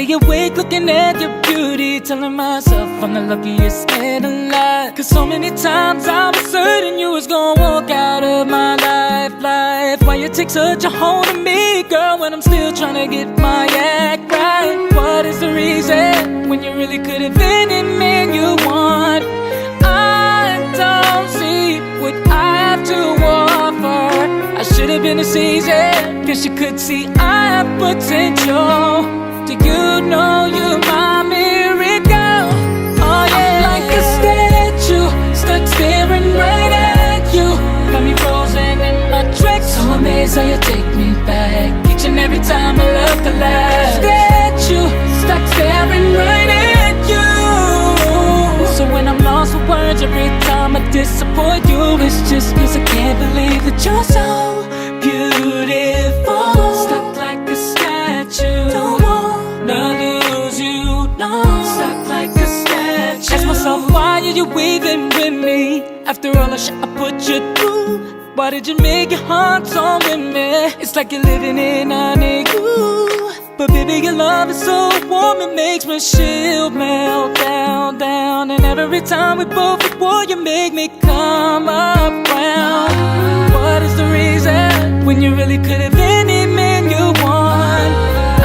stay awake looking at your beauty, telling myself I'm the luckiest man alive. Cause so many times I was certain you was gonna walk out of my life. Why you take such a hold of me, girl, when I'm still trying to get my act right? What is the reason when you really could have been any man you want? I don't see what I have to offer. I should have been a season, guess you could see I have potential. Do you know you're my miracle? Oh yeah, I'm like a statue, stuck staring right at you. Got me frozen in my tracks, so amazed how you take me back each and every time I look alive. Statue, stuck staring right at you. So when I'm lost for words, every time I disappoint you, it's just cause I can't believe that you're so beautiful. Stuck like a statue, don't wanna lose you, no. Stuck like a statue. Ask myself, why are you weaving with me? After all the shit I put you through, why did you make your heart so with me? It's like you're living in an igloo. But baby, your love is so warm, it makes my shield melt down, down. And every time we both at war, you make me come around. What is the reason when you really could have been any man you want?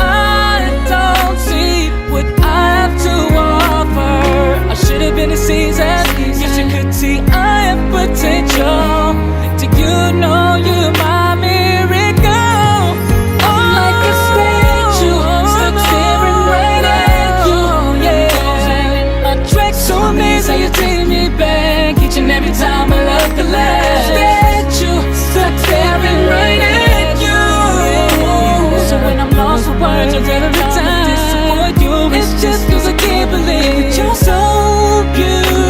I don't see what I have to offer. I should have been a season, guess you could see I have potential. Do you know you're my miracle? Oh, like a statue, stuck staring right at you. Yeah, my tracks, so amazed how you take me back each and every time I look alive. Statue, stuck staring right at you. So when I'm lost for words, every time I disappoint you, it's just cause I can't believe that you're so beautiful.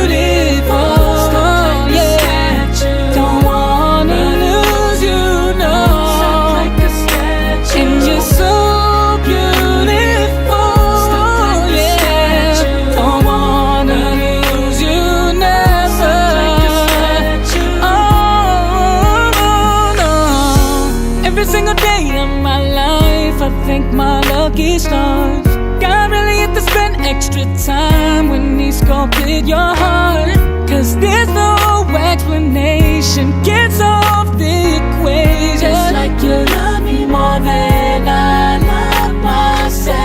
Thank my lucky stars. God really had to spend extra time when he sculpted your heart. Cause there's no explanation gets off the equation. Just like you love me more than I love myself.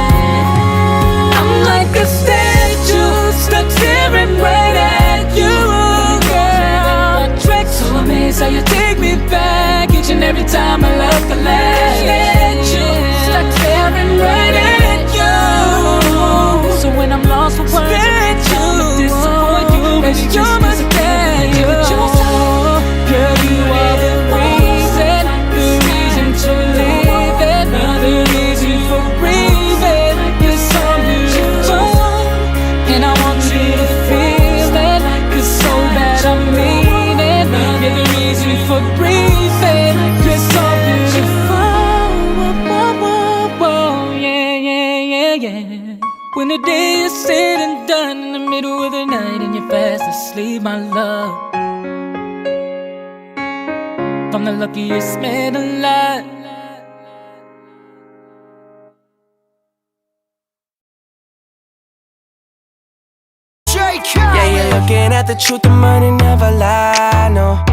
I'm like a statue, stuck staring right at you, girl. My tracks, so amazed how you take me back each and every time I look alive. Stuck staring right at you. So when I'm lost for words, I disappoint you, baby, you're my statue. Girl, you are the reason to live it, the reason for breathing. You're so beautiful, and I want you to feel it, cause so bad I mean it. You're the reason for breathing. You're so beautiful. When the day is said and done, in the middle of the night and you're fast asleep, my love, I'm the luckiest man alive. Yeah, you're looking at the truth, the money never lie, no.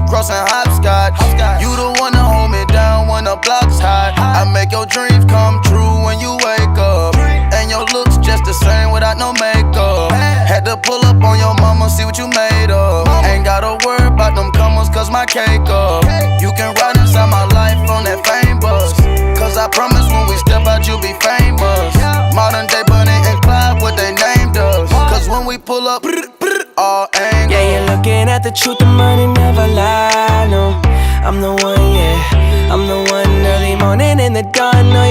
Crossing hopscotch. You the one to hold me down when the block's hot. I make your dreams come true when you wake up. And your looks just the same without no makeup. Had to pull up on your mama, see what you made of. Ain't gotta worry about them comers, cause my cake up. You can ride inside my life on that fame bus. Cause I promise when we step out you'll be famous. Modern day Bonnie and Clyde, what they named us. Cause when we pull up, all angles. Yeah, you're looking at the truth, the money never lie, no. I'm the one, yeah, I'm the one. Early morning in the dawn, no,